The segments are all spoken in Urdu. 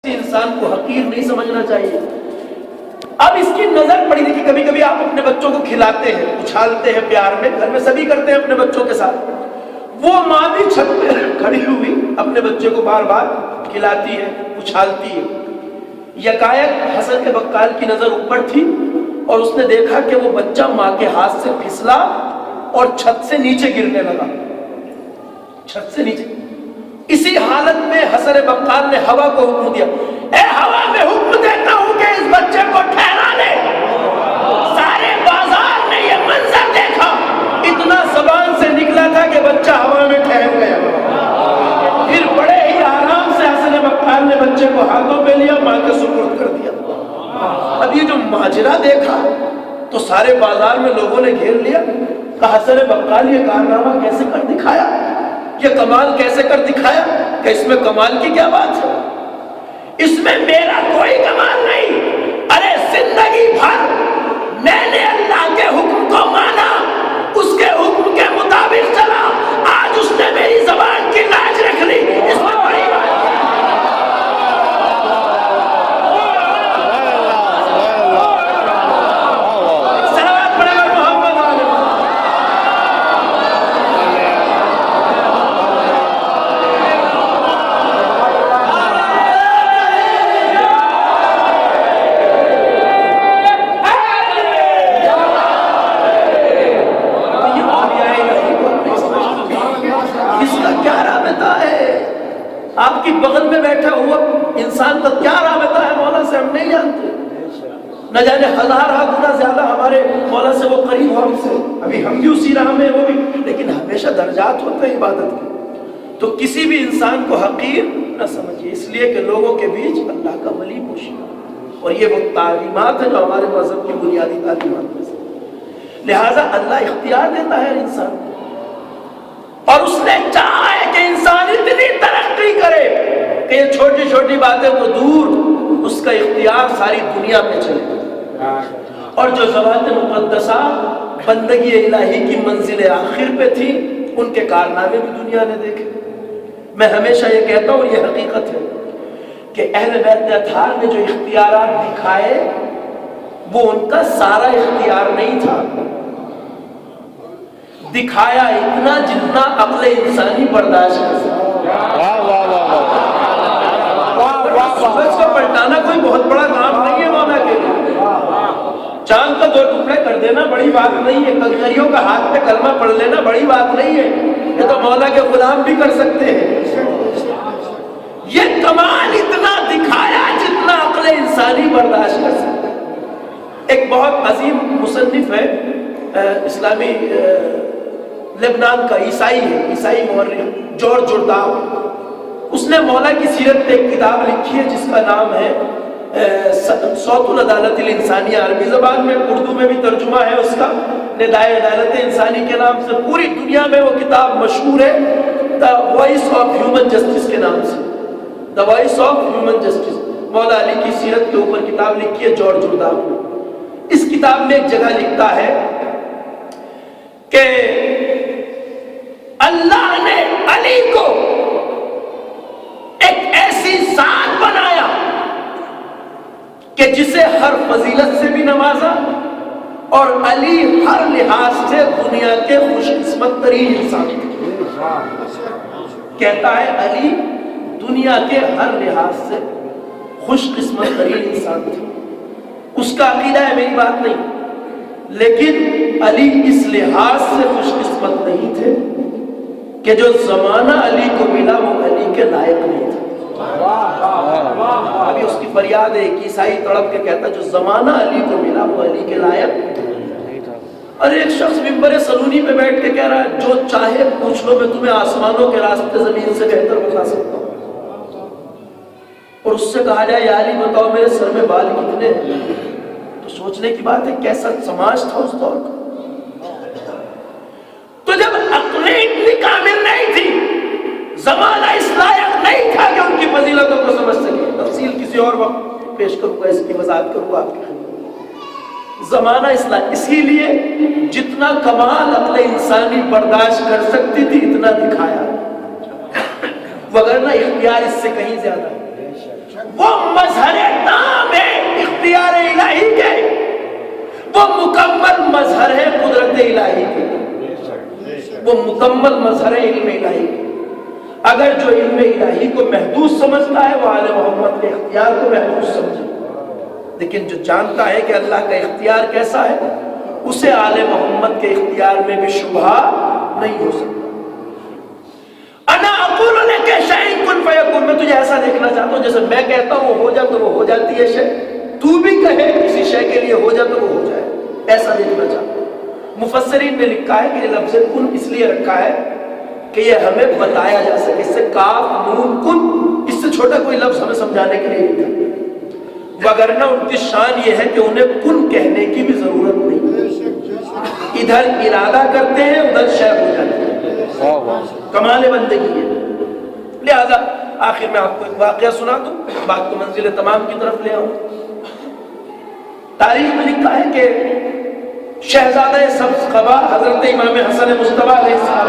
انسان کو حقیر نہیں سمجھنا چاہیے۔ اب اس کی نظر پڑی تھی کہ کبھی کبھی آپ اپنے بچوں کو کھلاتے ہیں، اچھالتے ہیں پیار میں، گھر میں سبھی کرتے ہیں اپنے بچوں کے ساتھ۔ وہ ماں بھی چھت پہ کھڑی ہوئی اپنے بچے کو بار بار کھلاتی ہے، اچھالتی ہے۔ یکایک حسن کے بقال کی نظر اوپر تھی اور اس نے دیکھا کہ وہ بچہ ماں کے ہاتھ سے پھسلا اور چھت سے نیچے گرنے لگا، چھت سے نیچے۔ اسی حالت میں حسن بقال نے ہوا کو حکم دیا، اے ہوا میں حکم دیتا ہوں کہ اس بچے کو ٹھہرا لے۔ سارے بازار نے یہ منظر دیکھا، اتنا زبان سے نکلا تھا کہ بچہ ہوا میں ٹھہر گیا۔ پھر بڑے ہی آرام سے حسن بقال نے بچے کو ہاتھوں پہ لیا، ماں کے سپرد کر دیا۔ اب یہ جو ماجرا دیکھا تو سارے بازار میں لوگوں نے گھیر لیا، کہا حسن بقال یہ کارنامہ کیسے کر دکھایا، یہ کمال کیسے کر دکھایا، کہ اس میں کمال کی کیا بات ہے، اس میں میرا کوئی کمال نہیں۔ ارے زندگی بھر میں نے اللہ کے حکم کو مانا، اس کے حکم کے مطابق چلا، آج اس نے میری زبان کی لاج رکھ لی، اس میں بڑی بات ہے۔ آپ کی بغل میں بیٹھا ہوا انسان کا کیا رابطہ ہے مولا سے، ہم نہیں جانتے۔ نہ جانے ہزارہ گنا زیادہ ہمارے مولا سے وہ قریب ہو ہم سے، ابھی ہم بھی اسی راہ میں، وہ بھی، لیکن ہمیشہ درجات ہوتے ہیں عبادت کے۔ تو کسی بھی انسان کو حقیر نہ سمجھیے، اس لیے کہ لوگوں کے بیچ اللہ کا ولی پوشی، اور یہ وہ تعلیمات ہیں جو ہمارے مذہب کی بنیادی تعلیمات میں سے۔ لہٰذا اللہ اختیار دیتا ہے انسان کو، اور اس نے چاہا ہے کہ انسان اتنی ترقی کرے کہ یہ چھوٹی چھوٹی باتیں تو دور، اس کا اختیار ساری دنیا پہ چلے، اور جو ذوات مقدسہ بندگی الہی کی منزل آخر پہ تھی ان کے کارنامے بھی دنیا نے دیکھے۔ میں ہمیشہ یہ کہتا ہوں، یہ حقیقت ہے کہ اہل بیت اطہار نے جو اختیارات دکھائے وہ ان کا سارا اختیار نہیں تھا، دکھایا اتنا جتنا عقل انسانی برداشت کر سکتا۔ سورج کو پلٹانا کوئی بہت بڑا کام نہیں ہے مولا کے لیے، چاند کا 2 ٹکڑے کر دینا بڑی بات نہیں ہے، کنکریوں کا ہاتھ پہ کلمہ پڑھ لینا بڑی بات نہیں ہے، یہ تو مولا کے غلام بھی کر سکتے ہیں۔ یہ کمال اتنا دکھایا جتنا عقل انسانی برداشت کر سکتا ہے۔ ایک بہت عظیم مصنف ہے اسلامی لبنان کا، عیسائی ہے، عیسائی مورخ جورج جرداو، اس نے مولا کی سیرت پہ ایک کتاب لکھی ہے جس کا نام ہے صوت العدالت الانسانیہ، عربی زبان میں، اردو میں بھی ترجمہ ہے اس کا ندائے عدالت انسانی کے نام سے، پوری دنیا میں وہ کتاب مشہور ہے، the voice of human justice کے نام سے، the voice of human justice, Maula Ali کی سیرت کے اوپر کتاب لکھی ہے جورج جرداو نے۔ اس کتاب میں ایک جگہ لکھتا ہے کہ اللہ نے علی کو ایک ایسی ذات بنایا کہ جسے ہر فضیلت سے بھی نوازا، اور علی ہر لحاظ سے دنیا کے خوش قسمت ترین انسان تھے۔ کہتا ہے علی دنیا کے ہر لحاظ سے خوش قسمت ترین انسان تھے۔ اس کا عقیدہ ہے، میری بات نہیں، لیکن علی اس لحاظ سے خوش قسمت نہیں تھے کہ جو زمانہ علی کو ملا وہ علی کے لائق نہیں تھا۔ ابھی اس کی فریاد ہے، ایک عیسائی تڑپ کے کہتا جو زمانہ علی کو ملا وہ علی کے لائق نہیں تھا۔ اور ایک شخص ممبر سلونی پہ بیٹھ کے کہہ رہا ہے جو چاہے پوچھ لو، میں تمہیں آسمانوں کے راستے زمین سے بہتر بتا سکتا ہوں۔ اور اس سے کہا جائے یا علی بتاؤ میرے سر میں بال کتنے ہیں، تو سوچنے کی بات ہے کیسا سماج تھا اس دور کا۔ تو جب عقلیں اتنی کامل نہیں تھی، زمانہ اس لائق نہیں تھا کہ ان کی فضیلتوں کو سمجھ سکے، تفصیل کسی اور وقت پیش کروں گا، اس کی وضاحت کروں گا آپ کی خدمت۔ زمانہ اس لائق، اسی لیے جتنا کمال عقل انسانی برداشت کر سکتی تھی اتنا دکھایا، وگرنہ اختیار اس سے کہیں زیادہ ہے۔ وہ مظہر تام ہے اختیار الہی کے، وہ مکمل مظہر ہے قدرت الہی کے، وہ مکمل مظہر ہے علم الہی کے۔ اگر جو علم الہی کو محدود سمجھتا ہے وہ آل محمد کے اختیار کو محدود سمجھے، لیکن جو جانتا ہے کہ اللہ کا اختیار کیسا ہے اسے آل محمد کے اختیار میں بھی شبہ نہیں ہو سکتا۔ انا اقول لک شیء کن فیکون، میں تجھے ایسا دیکھنا چاہتا ہوں جیسے میں کہتا ہوں وہ ہو جائے تو وہ ہو جاتی ہے شے، تو بھی کہے کسی شے کے لیے ہو جائے تو وہ ہو جائے، ایسا دیکھنا چاہتا ہوں۔ مفسرین نے لکھا ہے کہ یہ لفظ کن اس لیے رکھا ہے کہ یہ ہمیں بتایا جا سکے، اس سے کاف نون کن، اس سے چھوٹا کوئی لفظ ہمیں سمجھانے کے لیے نہیں تھا، وگرنہ ان کی شان یہ ہے کہ انہیں کن کہنے کی بھی ضرورت نہیں، ادھر ارادہ کرتے ہیں ادھر شے ہو جاتے ہیں، کمال بندگی ہے۔ لہذا آخر میں آپ کو ایک واقعہ سنا دوں، بات کو منزل تمام کی طرف لے آؤں۔ تاریخ میں لکھا ہے کہ شہزادہ سبز قبا حضرت امام حسن مصطفیٰ علیہ السلام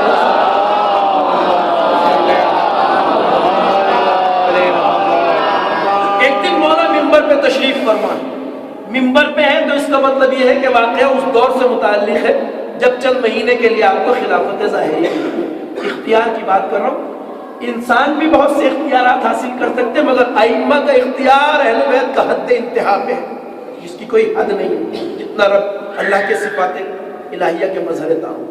ایک دن مولا ممبر پہ تشریف فرما، ممبر پہ ہے تو اس کا مطلب یہ ہے کہ واقعہ اس دور سے متعلق ہے جب چند مہینے کے لیے آپ کو خلافت ظاہری اختیار کی بات کر رہا ہوں۔ انسان بھی بہت سے اختیارات حاصل کر سکتے ہیں، مگر ائمہ کا اختیار اہل بیت کا حد انتہا پہ ہے، جس کی کوئی حد نہیں، جتنا رب اللہ کے صفات الہیہ کے مظہر تام۔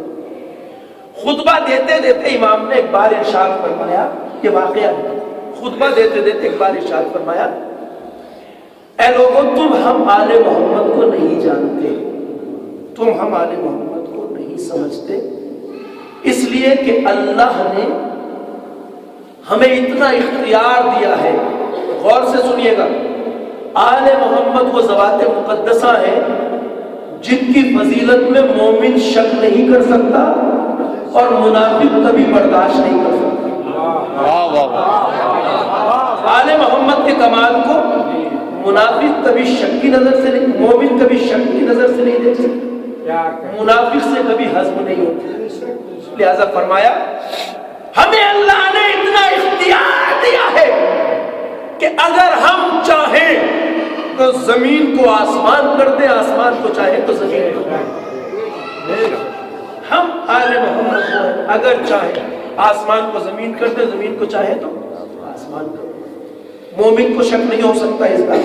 خطبہ دیتے دیتے امام نے ایک بار ارشاد فرمایا، یہ واقعہ ہے، خطبہ دیتے دیتے ایک بار ارشاد فرمایا، اے لوگوں تم ہم آل محمد کو نہیں جانتے، تم ہم آل محمد کو نہیں سمجھتے، اس لیے کہ اللہ نے ہمیں اتنا اختیار دیا ہے۔ غور سے سنیے گا، آل محمد وہ ذوات مقدسہ ہیں جن کی فضیلت میں مومن شک نہیں کر سکتا اور منافق کبھی برداشت نہیں کر سکتا۔ آل محمد کے کمال کو منافق کبھی شک کی نظر سے نہیں، مومن کبھی شک کی نظر سے نہیں دیکھ سکتا، منافق سے کبھی ہضم نہیں ہوتا۔ لہذا فرمایا ہمیں اللہ نے اتنا اختیار دیا ہے کہ اگر ہم چاہیں تو زمین کو آسمان کر دیں، آسمان کو چاہیں تو زمین کو کر دیں۔ ہم آل محمد کو اگر چاہیں آسمان کو زمین کر دیں، زمین کو چاہیں تو آسمان کر دیں۔ مومن کو شک نہیں ہو سکتا اس بات،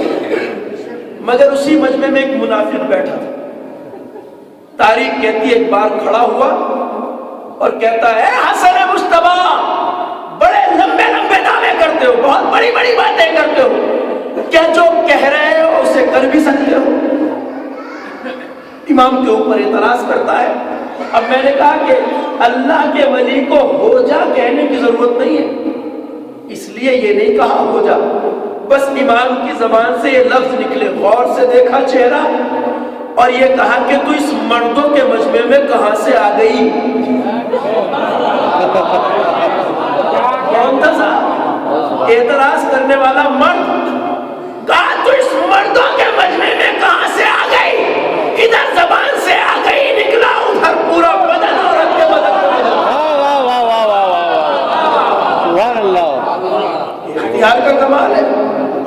مگر اسی مجمع میں ایک منافق بیٹھا تھا۔ تاریخ کہتی ہے ایک بار کھڑا ہوا اور کہتا ہے، اے حسن مصطفیٰ بڑے لمبے لمبے دعوے کرتے ہو، بہت بڑی بڑی باتیں کرتے ہو، کیا جو کہہ رہے ہو اسے کر بھی سکتے ہو؟ امام کے اوپر اعتراض کرتا ہے۔ اب میں نے کہا کہ اللہ کے ولی کو ہو جا کہنے کی ضرورت نہیں ہے، اس لیے یہ نہیں کہا ہو جا، بس امام کی زبان سے یہ لفظ نکلے، غور سے دیکھا چہرہ اور یہ کہا کہ تو اس مردوں کے مجمع میں کہاں سے آ گئی؟ کون تھا صاحب؟ اعتراض کرنے والا مرد، کہا تو اس مردوں کے مجمع میں کہاں سے آ گئی؟ ادھر زبان سے آ گئی نکلا، ادھر پورا بدن عورت کے بدن میں نکلا۔ اختیار کا کمال ہے،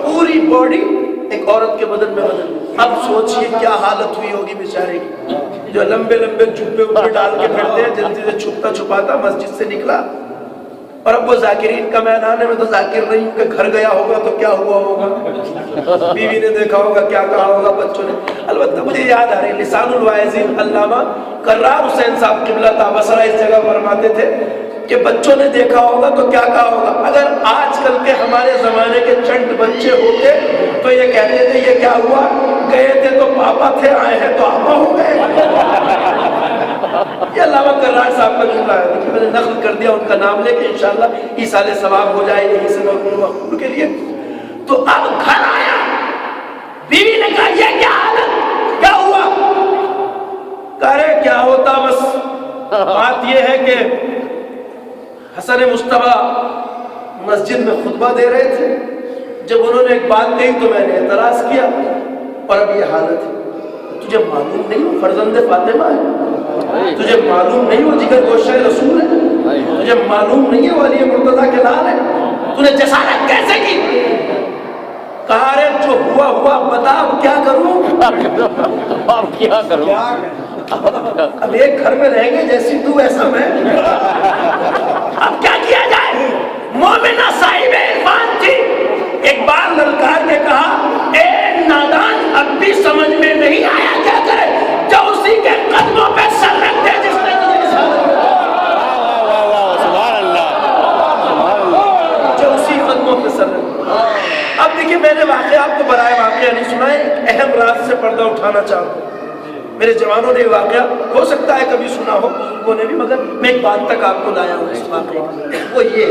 پوری باڈی ایک عورت کے بدن میں بدل۔ اب سوچئے کیا حالت ہوئی ہوگی بیچارے کی، جو لمبے لمبے جبے اوپر ڈال کے پھرتے ہیں، جلدی سے چھپتا چھپاتا مسجد سے نکلا، اور اب وہ ذاکرین کا میدان ہے، میں تو ذاکر نہیں ہوں کہ گھر گیا ہوگا تو کیا ہوا ہوگا، بیوی نے دیکھا ہوگا کیا کہا ہوگا، بچوں نے۔ البتہ مجھے یاد آ رہی ہے لسان الواعظین علامہ کرار حسین صاحب قبلہ بصرہ اس جگہ فرماتے تھے کہ بچوں نے دیکھا ہوگا تو کیا کہا ہوگا۔ اگر آج کل کے ہمارے زمانے کے چند بچے ہوتے تو یہ کہتے تھے یہ کیا ہوا، گئے تھے تو پاپا تھے، آئے ہیں تو آپا ہو گئے۔ یہ علامہ کرار صاحب کا جملہ ہے، دیکھیں میں نے نقل کر دیا ان کا نام لے کے، انشاءاللہ ایصال ثواب ہو جائے یہیں سے مقبول کے لیے۔ تو اب گھر آیا، بیوی نے کہا یہ کیا حالت، کیا ہوا؟ کہہ رہے کیا ہوتا، بس بات یہ ہے کہ حسن مصطفیٰ مسجد میں خطبہ دے رہے تھے، جب انہوں نے ایک بات کہی تو میں نے اعتراض کیا، اور اب یہ حالت ہے۔ تجھے معلوم نہیں ہو فرزند فاطمہ ہے، تجھے معلوم نہیں ہو جگر گوشہ رسول ہے، تجھے معلوم نہیں ہے ولی مرتضیٰ کے لال ہے، تو نے جسارت کیسے کی؟ کہا رے جو ہوا ہوا بتا اب کیا کروں، اب کیا کروں، اب ایک گھر میں رہیں گے جیسی تو ایسا میں، اب کیا کیا جائے۔ مومنہ صاحب عرفان تھی، ایک بار للکار کے کہا اے نادان اب بھی سمجھ میں نہیں آیا کیا کرے، جو اسی کے قدموں پہ سر رکھ دے جس نے تجھے سبحان اللہ، جو اسی قدموں پہ سر رکھ دے۔ اب دیکھیں میں نے واقعہ آپ کو برائے واقعہ نہیں سنا ہے، ایک اہم راز سے پردہ اٹھانا چاہتا ہوں۔ میرے جوانوں نے یہ واقعہ ہو سکتا ہے کبھی سنا ہو، بزرگوں نے بھی، مگر میں ایک بات تک آپ کو لایا ہوں اس واقعے کی، وہ یہ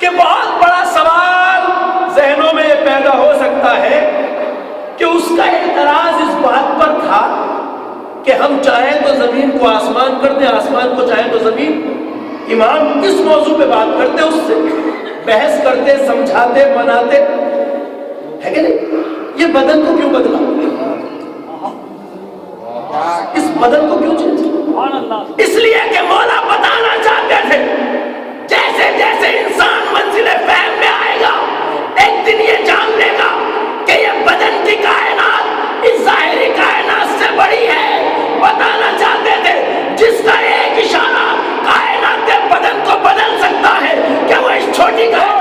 کہ بہت بڑا سوال ذہنوں میں پیدا ہو سکتا ہے کہ اس کا اعتراض اس بات پر تھا کہ ہم چاہیں تو زمین کو آسمان کر دیں، آسمان کو چاہیں تو زمین۔ امام اس موضوع پہ بات کرتے، اس سے بحث کرتے، سمجھاتے، مناتے، ہے کہ نہیں؟ یہ بدن کو کیوں بدلا، اس بدن کو کیوں چینج؟ اس لیے کہ مولا بتانا چاہتے تھے جیسے جیسے انسان منزل فہم میں آئے گا ایک دن یہ جان لے گا کہ یہ بدن کی کائنات اس ظاہری کائنات سے بڑی ہے۔ بتانا چاہتے تھے جس کا ایک اشارہ کائنات کے بدن کو بدل سکتا ہے کہ وہ اس چھوٹی کائنات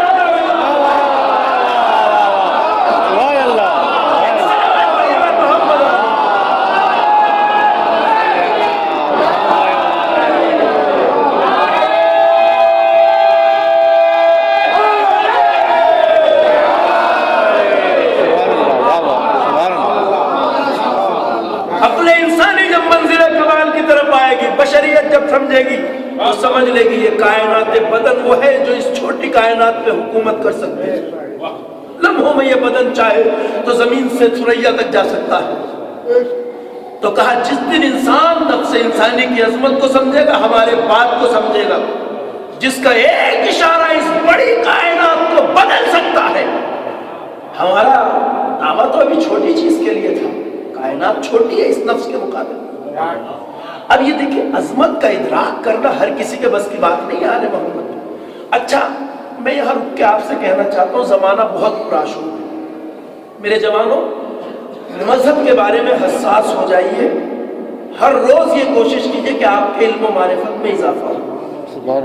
بشریت جب سمجھے گی تو سمجھ لے گی یہ کائنات بدن وہ ہے جو اس چھوٹی کائنات پہ حکومت کر سکتے ہیں۔ لمحوں میں یہ بدن چاہے تو زمین سے ثریا تک جا سکتا ہے۔ تو کہا جس دن انسان نفس انسانی کی عظمت کو سمجھے گا، ہمارے بات کو سمجھے گا، جس کا ایک اشارہ اس بڑی کائنات کو بدل سکتا ہے۔ ہمارا دعویٰ تو ابھی چھوٹی چیز کے لیے تھا، کائنات چھوٹی ہے اس نفس کے مقابلے۔ اب یہ دیکھیں عظمت کا ادراک کرنا ہر کسی کے بس کی بات نہیں ہے آل محمد۔ اچھا میں یہاں رک کے آپ سے کہنا چاہتا ہوں زمانہ بہت پرآشوب ہے، میرے جوانوں مذہب کے بارے میں حساس ہو جائیے، ہر روز یہ کوشش کیجئے کہ آپ کے علم و معرفت میں اضافہ ہو،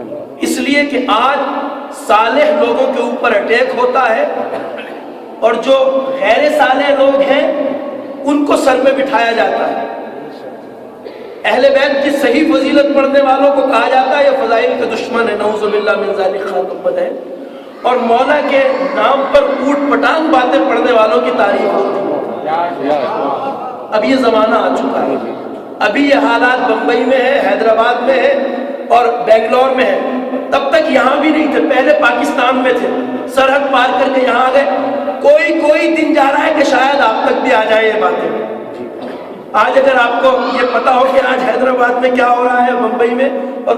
اس لیے کہ آج صالح لوگوں کے اوپر اٹیک ہوتا ہے اور جو غیر صالح لوگ ہیں ان کو سر میں بٹھایا جاتا ہے۔ اہل بیت کی صحیح فضیلت پڑھنے والوں کو کہا جاتا ہے یہ فضائل کے دشمن ہے، نعوذ باللہ من ذالک خاتم ہے، اور مولا کے نام پر اوٹ پٹانگ باتیں پڑھنے والوں کی تعریف ہوتی ہے۔ اب یہ زمانہ آ چکا ہے، ابھی یہ حالات بمبئی میں ہے، حیدرآباد میں ہے اور بنگلور میں ہے، تب تک یہاں بھی نہیں تھے، پہلے پاکستان میں تھے، سرحد پار کر کے یہاں آ گئے، کوئی دن جا رہا ہے کہ شاید آپ تک بھی آ جائے یہ باتیں۔ آج اگر آپ کو یہ پتا ہو کہ آج حیدرآباد میں کیا ہو رہا ہے، بمبئی میں، اور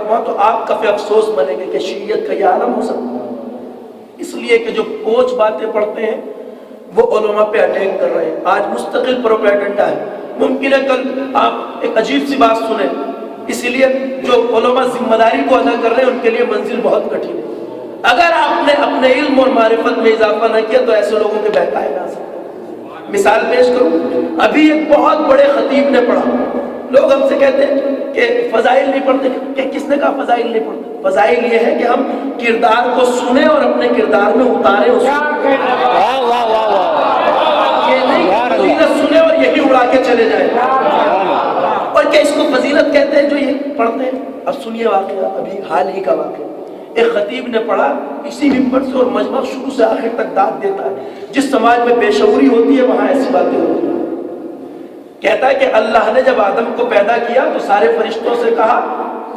وہاں تو آپ کافی افسوس بنے گے کہ شیعیت کا یہ عالم ہو سکتا ہے، اس لیے کہ جو پوچھ باتیں پڑھتے ہیں وہ علماء پہ اٹیک کر رہے ہیں۔ آج مستقل پروپیگنڈا ہے، ممکن ہے کل آپ ایک عجیب سی بات سنیں، اسی لیے جو علماء ذمہ داری کو ادا کر رہے ہیں ان کے لیے منزل بہت کٹھن ہے۔ اگر آپ نے اپنے علم اور معرفت میں اضافہ نہ کیا تو ایسے لوگوں کے بہکائے نہ سکتے۔ مثال پیش کروں، ابھی ایک بہت بڑے خطیب نے پڑھا، لوگ ہم سے کہتے ہیں کہ فضائل نہیں پڑھتے، کہ کس نے کہا فضائل نہیں پڑھتے؟ فضائل یہ ہے کہ ہم کردار کو سنیں اور اپنے کردار میں اتاریں اس کو، یہ نہیں فضیلت سنیں اور یہی اڑا کے چلے جائیں۔ اور کیا اس کو فضیلت کہتے ہیں جو یہ پڑھتے ہیں؟ اب سنیے واقعہ، ابھی حال ہی کا واقعہ، ایک خطیب نے پڑھا اسی ممبر سے، اور مجمع شروع سے آخر تک داد دیتا ہے، جس سماج میں بے شعوری ہوتی ہے وہاں ایسی باتیں ہوتی ہیں۔ کہتا ہے کہ اللہ نے جب آدم کو پیدا کیا تو سارے فرشتوں سے کہا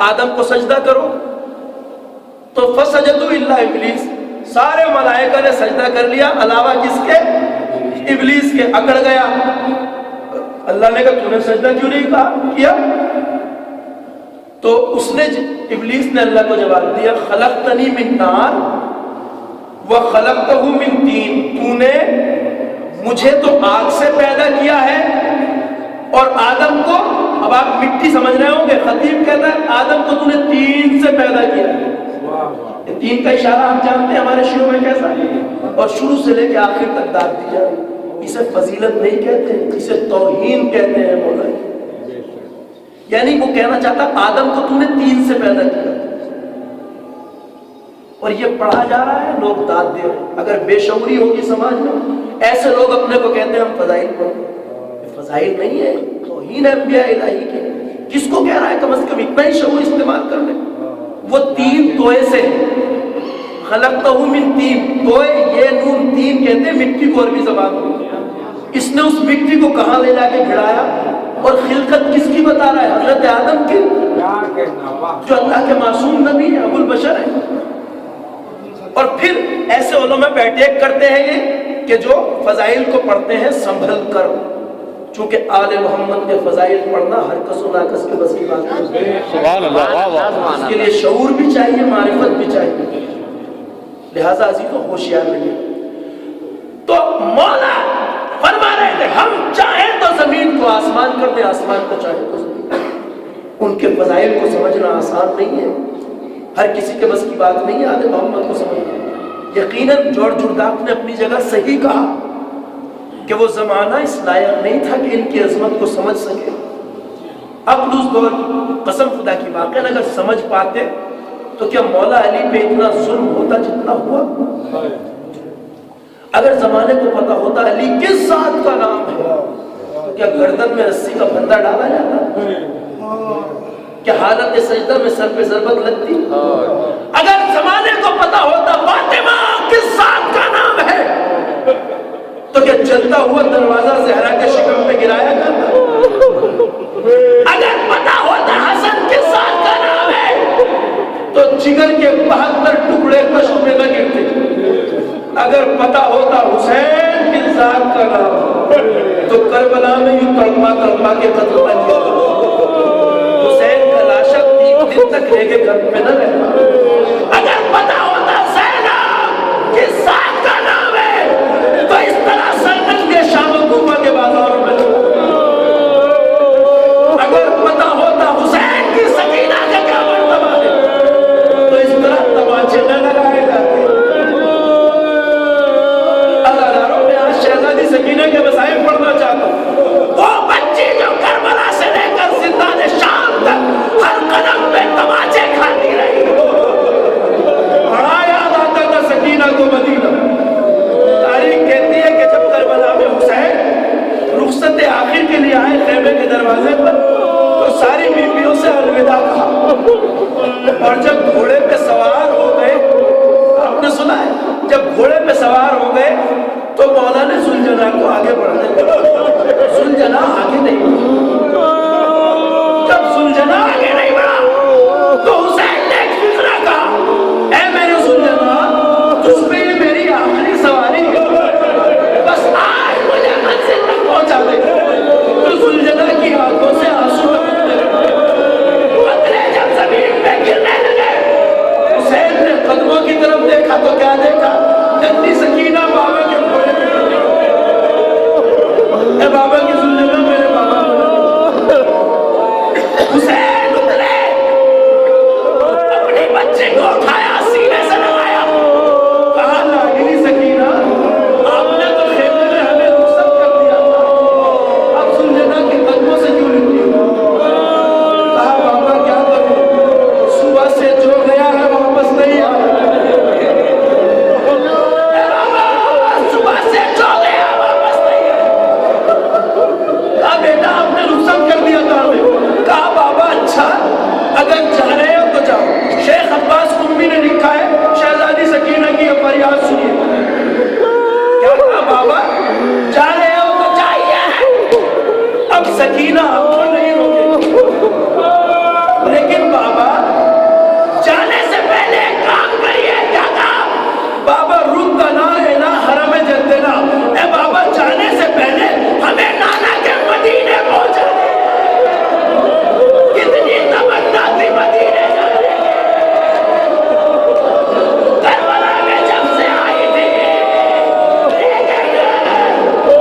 آدم کو سجدہ کرو، تو فسجدوا الا ابلیس، سارے ملائکہ نے سجدہ کر لیا علاوہ کس کے؟ ابلیس کے۔ اکڑ گیا، اللہ نے کہا تو نے سجدہ کیوں نہیں کیا؟ تو اس نے ابلیس نے اللہ کو جواب دیا خلقتنی من نار وخلقتہ من طین، تو نے مجھے تو آگ سے پیدا کیا ہے اور آدم کو، اب آپ مٹی سمجھ رہے ہوں گے، خطیب کہتا ہے آدم کو تو نے طین سے پیدا کیا ہے۔ یہ 3 کا اشارہ آپ جانتے ہیں ہمارے شروع میں کیسا ہے، اور شروع سے لے کے آخر تک داد دی جائے. اسے فضیلت نہیں کہتے، اسے توہین کہتے ہیں مولا. یعنی وہ کہنا چاہتا آدم کو تو نے 3 سے پیدا کیا، اور یہ پڑھا جا رہا ہے، لوگ داد دے رہے ہیں. اگر بے شعوری ہوگی سماج میں، ایسے لوگ اپنے کو کہتے ہیں ہم فضائل پڑھتے ہیں. فضائل نہیں ہے، توہین ہے انبیاء الہی کے. کس کو کہہ رہا ہے؟ کم از کم اتنا ہی شعور استعمال کر لیں. وہ 3 توئے سے خلقتہ من طین، توئے یہ نون 3 کہتے ہیں مٹی کو عربی زبان میں. اس نے اس مٹی کو کہاں لے جا کے گھڑایا، اور خلقت کس کی بتا رہا ہے؟ حضرت آدم کی، جو اللہ کے معصوم نبی ہیں، ابو البشر ہیں. اور پھر ایسے علماء پہ اٹیک کرتے ہیں یہ کہ جو فضائل کو پڑھتے ہیں سنبھل کر، چونکہ آل محمد کے فضائل پڑھنا ہر کس و ناکس کے بس کی بات ہے. سبحان اللہ، واہ واہ. اس کے لیے شعور بھی چاہیے، معرفت بھی چاہیے. لہذا عزیز و ہوشیار رہیے. تو مولا فرما رہے تھے ہم چاہیں تو زمین کو آسمان کر دیں، آسمان کو چاہیں تو زمین. ان کے فضائل کو سمجھنا آسان نہیں ہے، ہر کسی کے بس کی بات نہیں ہے آل محمد کو سمجھنا. یقیناً جارج جرداق نے اپنی جگہ صحیح کہا کہ وہ زمانہ اس لائق نہیں تھا کہ ان کی عظمت کو سمجھ سکے. اب اس دور قسم خدا کی واقعہ اگر سمجھ پاتے تو کیا مولا علی پہ اتنا ظلم ہوتا جتنا ہوا؟ اگر زمانے کو پتا ہوتا علی کس ذات کا نام ہے تو کیا گردن میں رسی کا بندہ ڈالا جاتا؟ کیا حالت سجدہ میں سر پہ ضربت لگتی؟ اگر زمانے کو پتا ہوتا فاطمہ کس ذات کا نام ہے تو کیا جلتا ہوا دروازہ زہرا کے شکم پہ گرایا جاتا؟ اگر پتا ہوتا حسن کس ذات کا نام ہے تو جگر کے 72 ٹکڑے کشت میں نہ گرتے. اگر پتا ہوتا حسین کس ذات کا نام تو کربلا میں یوں تڑپا تڑپا کے قتل نہ کیا. حسین کا لاشا 3 دن تک لے کے گھر پہ نہ رہتا. اگر پتا ہوتا زینب کس ذات کا نام ہے تو اس طرح سرنگ کے شام و کوفہ کے بازاروں میں. اگر پتا ہوتا حسین کی سکینہ کا کیا مرتبہ ہے تو اس طرح تماچے نہ لگائے جاتے. ہزاروں میں آج شہزادی سکینہ کے مسائل پڑھنا چاہتا ہوں. وہ بچی جو کربلا سے لے کر زندان شام تک ہر قدم پہ تماچے کھاتی رہی، بڑا یاد آتا تھا سکینہ کو مدینہ. تاریخ کہتی ہے کہ جب کربلا میں حسین رخصت آخر کے لیے آئے خیمے کے دروازے پر تو ساری بیویوں سے الوداع کہا، اور جب گھوڑے پہ سوار ہو گئے، آپ نے سنا ہے جب گھوڑے پہ سوار ہو گئے تو مولا نے زلجنا کو آگے بڑھنے دیا. زلجنا آگے نہیں بڑھا. جب زلجنا آگے نہیں بڑھا تو حسین نے ایک فکرہ کہا، اے میرے زلجنا تجھ پہ یہ میری آخری سواری ہے، بس آج مجھے منزل تک پہنچا دے. تو زلجنا کی آنکھوں سے آنسو ٹپکنے لگے، قطرے جب زمین پہ گرنے لگے. حسین نے قدموں کی طرف دیکھا تو کیا دیکھا؟ ننھی سکینہ بابا کے گھوڑے پہ بیٹھی. اے بابا کی زلجنا میرے بابا. حسین اترے، اپنی بچے کو اٹھایا، سینے سے لگایا، کہا لاڈلی سکینہ آپ نے تو خیمے میں ہمیں رخصت کر دیا تھا، اب زلجنا کے قدموں سے کیوں لکھتی ہو؟ کہا بابا کیا کروں، صبح سے جو گیا ہے واپس نہیں آیا. صبح سے جو گیا واپس نہیں آیا. کہا بیٹا آپ نے رخصت کر دیا تھا ہمیں. کہا بابا اچھا اگر جا رہے ہو تو جاؤ. شیخ عباس قمی نے لکھا ہے شہزادی سکینہ کی یہ فریاد سنیے. کیا کہا بابا جا رہے ہو تو جائیے، اب سکینہ آپ کو نہیں روکے. لیکن بابا جانے سے پہلے ایک کام کریے. کیا کہا؟ بابا رکنا الى حرم جدنا. اے بابا جانے سے پہلے ہمیں نانا کے مدینے پہنچا دے. کتنی تمنا تھی مدینے جانے کی. کربلا میں جب سے آئی تھی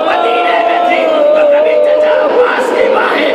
مدینے میں تھی تو کبھی چچا عباس کی باہیں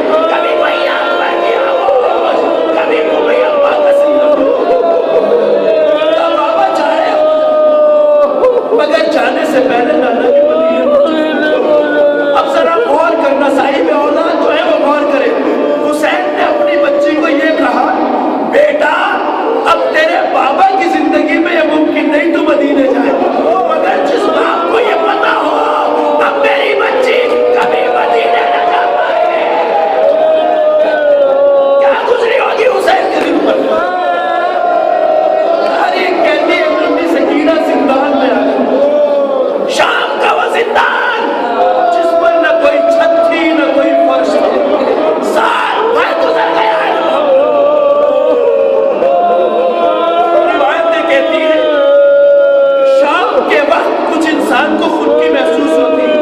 انسان کو خود کی محسوس ہوتی ہے.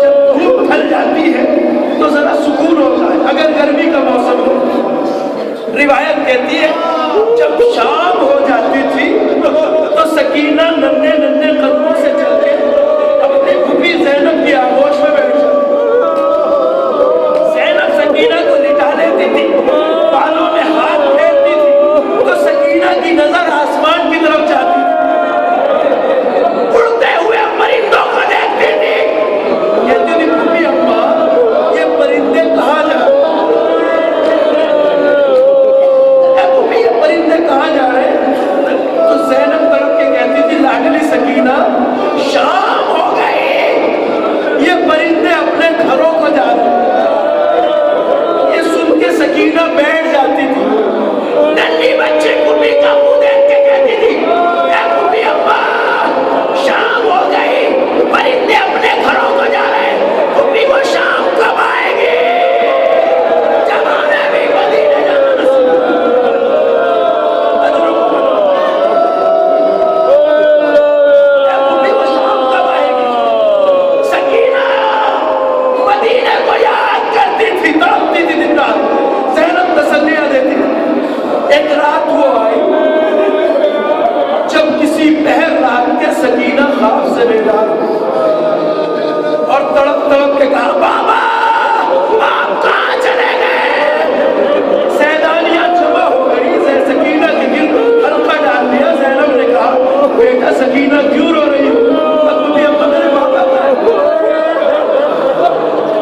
جب دھوپ ڈھل جاتی ہے تو ذرا سکون ہوتا ہے. اگر گرمی کا موسم ہو, روایت کہتی ہے جب شام ہو جاتی تھی تو سکینہ ننھے ننھے قدموں سے چل کے اپنی پھوپھی زینب کی آغوش میں بیٹھ جاتی. زینب سکینہ کو لٹا لیتی تھی, بالوں میں ہاتھ پھیرتی تھی تو سکینہ کی نظر آسمان کی طرف جاتی تھی. اڑتے ہوئے پرندوں کو دیکھتی تھی, کہتی تھی پھوپھی اماں یہ پرندے کہاں جا رہے ہیں, یہ پرندے کہاں جا رہے ہیں. تو زینب طرف کے کہتی تھی لاڈلی سکینہ شام ہو گئی, یہ پرندے اپنے گھروں کو جا رہے ہیں. یہ سن کے سکینہ بیٹھ جاتی تھی. ننھی بچے پھوپھی کا منہ دیکھ کے کہتی تھی اے پھوپھی اماں شام ہو گئی, پرندے اپنے گھروں کو جا رہے ہیں, پھوپھی وہ شام کب آئے گی جب ہمیں بھی مدینے جانا نصیب سکینہ خواب سے بیدار اور تڑپ تڑپ کے کہا بابا آپ کہاں چلے گئے. سیدانیاں جمع ہو گئی, سکینہ کے گرد حلقہ ڈال دیا. زینب نے کہا بیٹا سکینہ کیوں رو رہی ہو, ابھی ابا میرے بابا کا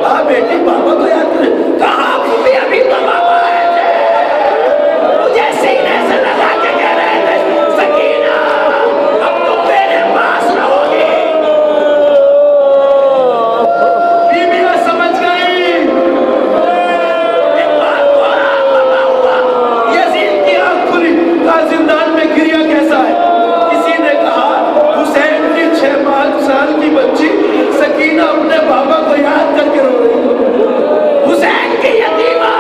کہا بیٹی بابا کو یاد کرے. کہا ابھی تو بابا آئے تھے, مجھے سینے سے لگا کے کہہ رہے تھے سکینہ اب تو میرے پاس رہو گی. بیویاں سمجھ گئی ایک بات کو آرام پتا ہوا. یزید کی آنکھ کھلی, کہا زندان میں گریا کیسا ہے. کسی نے کہا حسین کی 6 سال کی بچی سکینہ اپنے بابا کو یاد کر کے رو رہی ہے. حسین کی یتیمہ,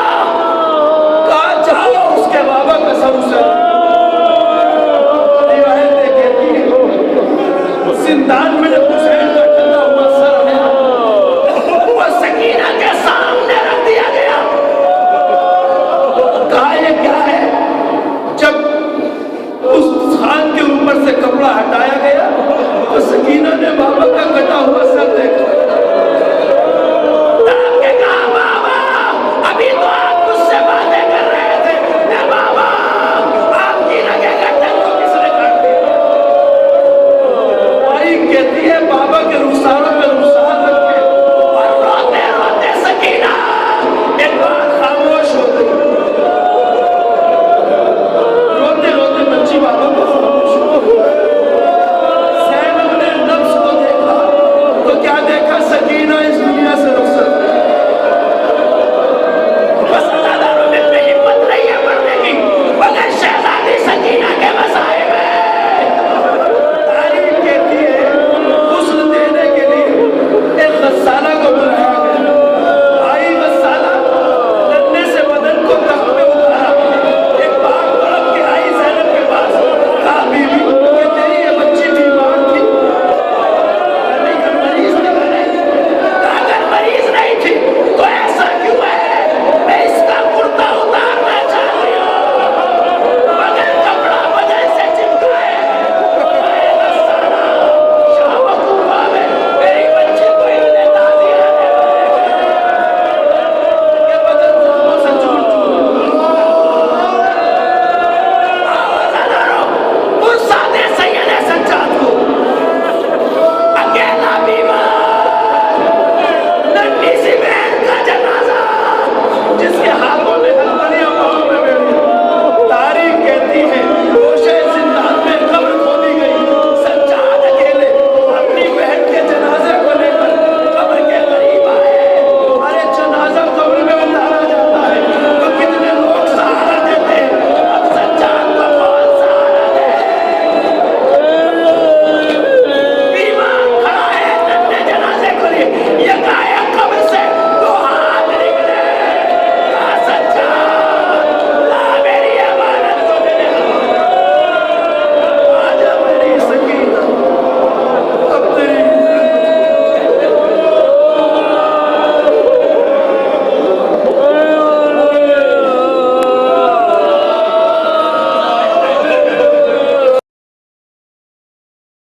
کہا جاؤ اس کے بابا کا سر اسے. روایتیں کہتی ہیں زندان میں جب حسین کا ٹھنڈا ہوا سر ہے وہ سکینہ کے سامنے رکھ دیا گیا. کہا یہ کیا ہے. جب اس خان کے اوپر سے کپڑا ہٹایا گیا تو سکینہ نے بابا کا